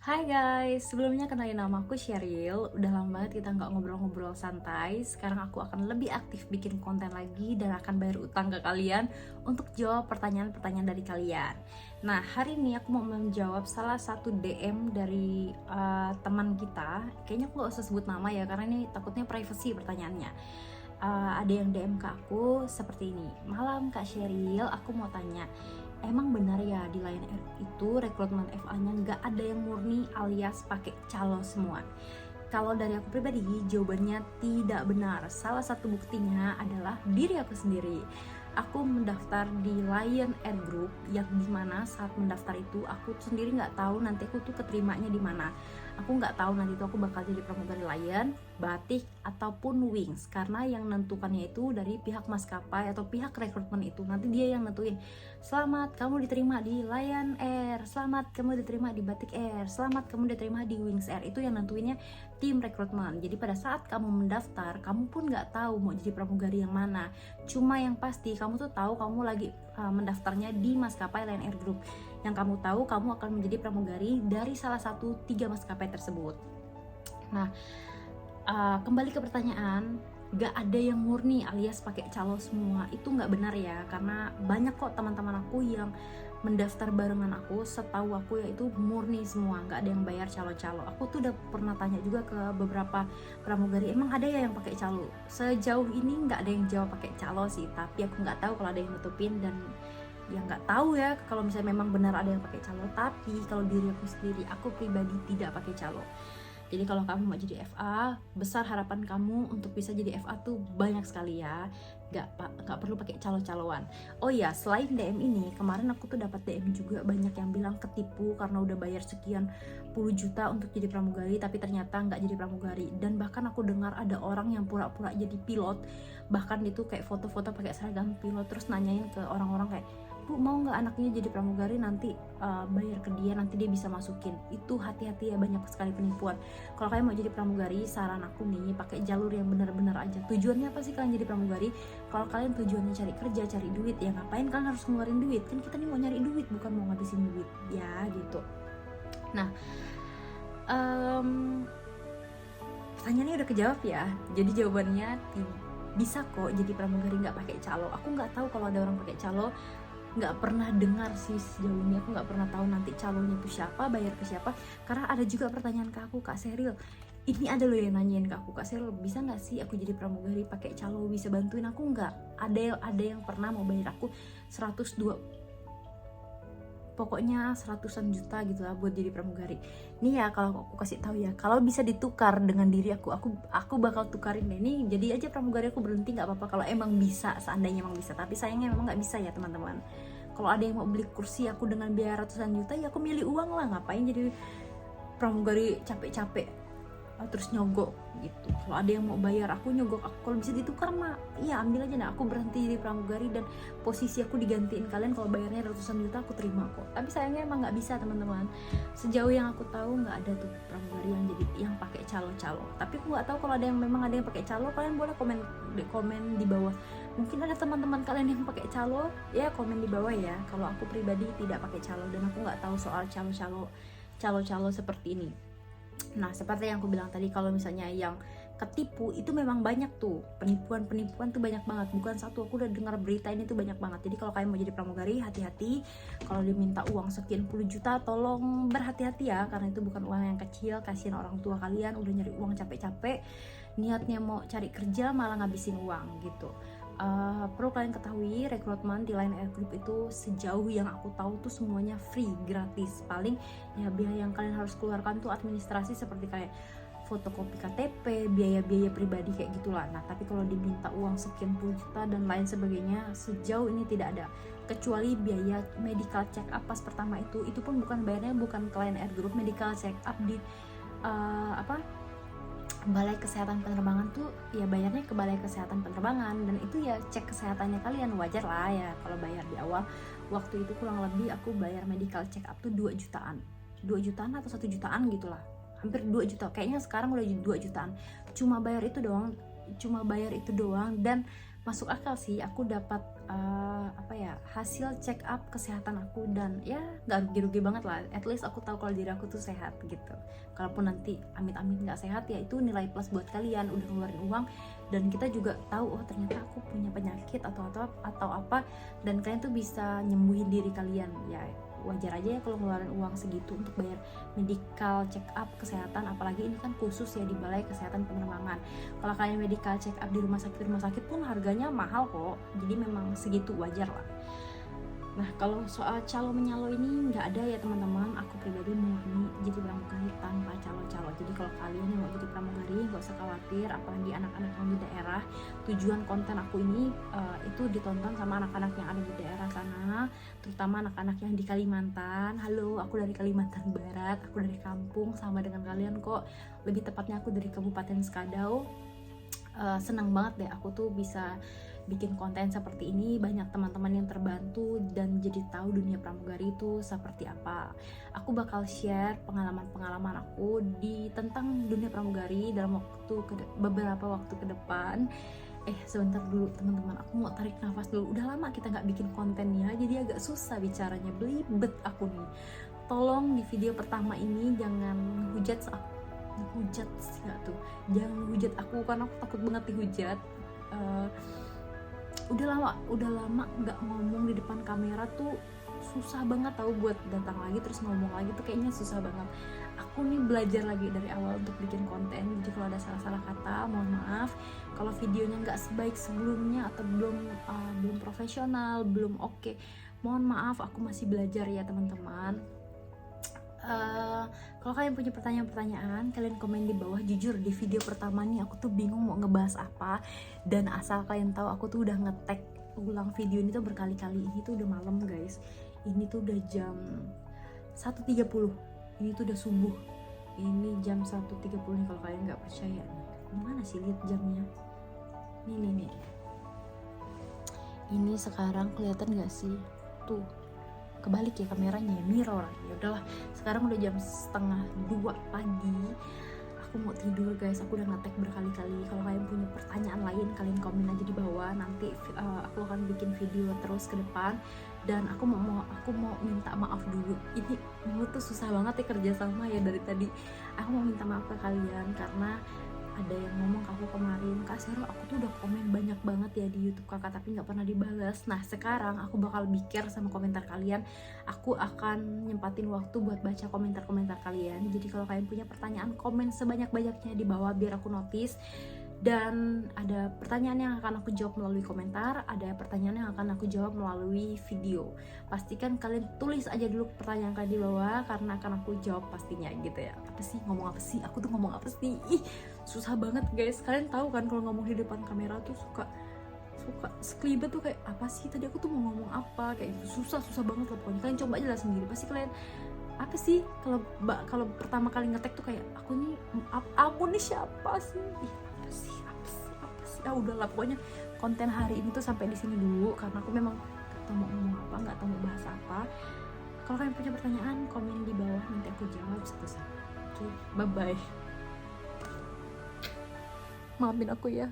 Hai guys, sebelumnya kenalin nama aku Sheryl. Udah lama banget kita nggak ngobrol-ngobrol santai. Sekarang aku akan lebih aktif bikin konten lagi dan akan bayar utang ke kalian untuk jawab pertanyaan-pertanyaan dari kalian. Nah, hari ini aku mau menjawab salah satu DM dari teman kita. Kayaknya aku nggak usah sebut nama ya, karena ini takutnya privacy pertanyaannya. Ada yang DM ke aku seperti ini. Malam Kak Sheryl, aku mau tanya, emang benar ya di Lion Air itu rekrutmen FA-nya nggak ada yang murni alias pakai calo semua? Kalau dari aku pribadi, jawabannya tidak benar. Salah satu buktinya adalah diri aku sendiri. Aku mendaftar di Lion Air Group, yang dimana saat mendaftar itu aku sendiri nggak tahu nanti aku tuh keterimanya di mana. Aku nggak tahu nanti tuh aku bakal jadi pramugari Lion, Batik, ataupun Wings, karena yang menentukannya itu dari pihak maskapai atau pihak rekrutmen itu. Nanti dia yang nentuin, selamat kamu diterima di Lion Air, selamat kamu diterima di Batik Air, selamat kamu diterima di Wings Air. Itu yang nentuinnya tim rekrutmen. Jadi pada saat kamu mendaftar, kamu pun nggak tahu mau jadi pramugari yang mana. Cuma yang pasti kamu tuh tahu kamu lagi mendaftarnya di maskapai Lion Air Group. Yang kamu tahu kamu akan menjadi pramugari dari salah satu 3 maskapai tersebut. Nah, kembali ke pertanyaan, gak ada yang murni alias pakai calo semua, itu gak benar ya, karena banyak kok teman-teman aku yang mendaftar barengan aku, setahu aku ya itu murni semua, gak ada yang bayar calo-calo. Aku tuh udah pernah tanya juga ke beberapa pramugari, emang ada ya yang pakai calo? Sejauh ini gak ada yang jawab pakai calo sih, tapi aku gak tahu kalau ada yang nutupin, dan ya nggak tahu ya kalau misalnya memang benar ada yang pakai calo. Tapi kalau diri aku sendiri, aku pribadi tidak pakai calo. Jadi kalau kamu mau jadi FA, besar harapan kamu untuk bisa jadi FA tuh banyak sekali ya. Nggak perlu pakai calo-caloan. Oh ya, selain DM ini, kemarin aku tuh dapat DM juga banyak yang bilang ketipu karena udah bayar sekian puluh juta untuk jadi pramugari, tapi ternyata nggak jadi pramugari. Dan bahkan aku dengar ada orang yang pura-pura jadi pilot, bahkan itu kayak foto-foto pakai seragam pilot, terus nanyain ke orang-orang kayak, Bu, mau nggak anaknya jadi pramugari, nanti bayar ke dia, nanti dia bisa masukin. Itu hati-hati ya, banyak sekali penipuan. Kalau kalian mau jadi pramugari, saran aku nih, pakai jalur yang benar-benar aja. Tujuannya apa sih kalian jadi pramugari? Kalau kalian tujuannya cari kerja, cari duit, ya ngapain kalian harus ngeluarin duit? Kan kita nih mau nyari duit, bukan mau ngabisin duit, ya gitu. Nah, pertanyaannya udah kejawab ya. Jadi jawabannya bisa kok jadi pramugari nggak pakai calo. Aku nggak tahu kalau ada orang pakai calo, nggak pernah dengar sih sejauh ini. Aku nggak pernah tahu nanti calonnya itu siapa, bayar ke siapa. Karena ada juga pertanyaan ke aku, Kak Sheryl, ini ada loh yang nanyain ke aku, Kak Sheryl, bisa nggak sih aku jadi pramugari pakai calo, bisa bantuin aku nggak? Ada yang pernah mau bayar aku 102, pokoknya seratusan juta gitu lah buat jadi pramugari. Nih ya, kalau aku kasih tahu ya, kalau bisa ditukar dengan diri aku bakal tukarin deh. Nih jadi aja pramugari, aku berhenti nggak apa-apa kalau emang bisa, seandainya emang bisa. Tapi sayangnya memang nggak bisa ya teman-teman. Kalau ada yang mau beli kursi aku dengan biaya ratusan juta, ya aku milih uang lah. Ngapain jadi pramugari capek-capek terus nyogok gitu. Kalau ada yang mau bayar aku, nyogok aku, kalau bisa ditukar mah iya ambil aja. Nah, aku berhenti jadi pramugari dan posisi aku digantiin kalian. Kalau bayarnya ratusan juta aku terima kok. Tapi sayangnya emang nggak bisa teman-teman. Sejauh yang aku tahu nggak ada tuh pramugari yang pakai calo-calo. Tapi aku nggak tahu kalau ada yang memang ada yang pakai calo. Kalian boleh komen di bawah. Mungkin ada teman-teman kalian yang pakai calo, ya komen di bawah ya. Kalau aku pribadi tidak pakai calo dan aku nggak tahu soal calo-calo seperti ini. Nah, seperti yang aku bilang tadi, kalau misalnya yang ketipu itu memang banyak tuh, penipuan tuh banyak banget, bukan satu. Aku udah dengar berita ini tuh banyak banget. Jadi kalau kalian mau jadi pramugari, hati-hati. Kalau diminta uang sekian puluh juta, tolong berhati-hati ya, karena itu bukan uang yang kecil. Kasihan orang tua kalian udah nyari uang capek-capek, niatnya mau cari kerja malah ngabisin uang gitu. Perlu kalian ketahui, rekrutmen di Lion Air Group itu sejauh yang aku tahu tuh semuanya free, gratis. Paling ya biaya yang kalian harus keluarkan tuh administrasi seperti kayak fotokopi KTP, biaya-biaya pribadi kayak gitulah. Nah, tapi kalau diminta uang sekian puluh juta dan lain sebagainya, sejauh ini tidak ada. Kecuali biaya medical check up pas pertama itu pun bukan bayarnya bukan ke Lion Air Group, medical check up di Balai Kesehatan Penerbangan tuh ya bayarnya ke Balai Kesehatan Penerbangan, dan itu ya cek kesehatannya kalian, wajar lah ya kalau bayar di awal. Waktu itu kurang lebih aku bayar medical check up tuh 2 jutaan atau 1 jutaan gitulah, hampir 2 juta, kayaknya sekarang udah 2 jutaan. Cuma bayar itu doang, dan masuk akal sih. Aku dapat hasil check up kesehatan aku, dan ya nggak rugi-rugi banget lah. At least aku tahu kalau diri aku tuh sehat gitu. Kalaupun nanti amit-amit nggak sehat, ya itu nilai plus buat kalian, udah ngeluarin uang, dan kita juga tahu oh ternyata aku punya penyakit atau apa, dan kalian tuh bisa nyembuhin diri kalian. Ya wajar aja ya kalau ngeluarin uang segitu untuk bayar medical check up kesehatan, apalagi ini kan khusus ya di Balai Kesehatan Penerbangan. Kalau kalian medical check up di rumah sakit pun harganya mahal kok, jadi memang segitu wajar lah. Nah kalau soal calo menyalo ini nggak ada ya teman-teman. Aku pribadi murni jadi pramugari tanpa calo-calo. Jadi kalau kalian yang mau jadi pramugari nggak usah khawatir, apalagi anak-anak yang di daerah. Tujuan konten aku ini itu ditonton sama anak-anak yang ada di daerah sana, terutama anak-anak yang di Kalimantan. Halo, aku dari Kalimantan Barat, aku dari kampung sama dengan kalian kok. Lebih tepatnya aku dari Kabupaten Skadau. Senang banget deh aku tuh bisa bikin konten seperti ini, banyak teman-teman yang terbantu dan jadi tahu dunia pramugari itu seperti apa. Aku bakal share pengalaman-pengalaman aku tentang dunia pramugari dalam beberapa waktu ke depan. Sebentar dulu teman-teman, aku mau tarik nafas dulu. Udah lama kita nggak bikin konten ya, jadi agak susah bicaranya, belibet aku nih. Tolong di video pertama ini jangan hujat jangan hujat aku karena aku takut banget dihujat. Udah lama nggak ngomong di depan kamera tuh, susah banget tahu buat datang lagi terus ngomong lagi tuh kayaknya susah banget. Aku nih belajar lagi dari awal untuk bikin konten, jadi kalau ada salah-salah kata mohon maaf. Kalau videonya nggak sebaik sebelumnya atau belum profesional, belum oke, mohon maaf, aku masih belajar ya teman-teman. Kalau kalian punya pertanyaan-pertanyaan, kalian komen di bawah. Jujur di video pertama nih aku tuh bingung mau ngebahas apa, dan asal kalian tahu aku tuh udah nge-tag ulang video ini tuh berkali-kali. Ini tuh udah malam guys, ini tuh udah jam 1.30, ini tuh udah subuh, ini jam 1.30 nih kalau kalian nggak percaya. Mana sih lihat jamnya? Nih. Ini sekarang kelihatan nggak sih? Tuh kebalik ya kameranya, mirror. Ya udahlah, sekarang udah jam 1:30 pagi. Aku mau tidur guys, aku udah ngetek berkali-kali. Kalau kalian punya pertanyaan lain, kalian komen aja di bawah. Nanti aku akan bikin video terus ke depan. Dan aku mau minta maaf dulu. Ini mulut tuh susah banget ya kerja sama ya dari tadi. Aku mau minta maaf ke kalian karena ada yang ngomong ke aku kemarin, Kak Sero, aku tuh udah komen banyak banget ya di YouTube kakak tapi nggak pernah dibalas. Nah sekarang aku bakal bikin sama komentar kalian. Aku akan nyempatin waktu buat baca komentar-komentar kalian. Jadi kalau kalian punya pertanyaan, komen sebanyak-banyaknya di bawah biar aku notice. Dan ada pertanyaan yang akan aku jawab melalui komentar, ada pertanyaan yang akan aku jawab melalui video. Pastikan kalian tulis aja dulu pertanyaan kalian di bawah, karena akan aku jawab pastinya gitu ya. Ngomong apa sih? Aku tuh ngomong apa sih? Susah banget guys. Kalian tahu kan kalau ngomong di depan kamera tuh suka sekelibet tuh, kayak apa sih tadi aku tuh mau ngomong apa, kayak gitu. Susah banget lah pokoknya. Kalian coba aja lah sendiri, pasti kalian apa sih kalau pertama kali ngetek tuh kayak aku nih siapa sih? Apa sih? Udahlah pokoknya konten hari ini tuh sampai di sini dulu karena aku memang gak tahu mau ngomong apa, gak tahu mau bahas apa. Kalau kalian punya pertanyaan, komen di bawah, nanti aku jawab satu-satu. Oke, bye bye. Maafin aku ya.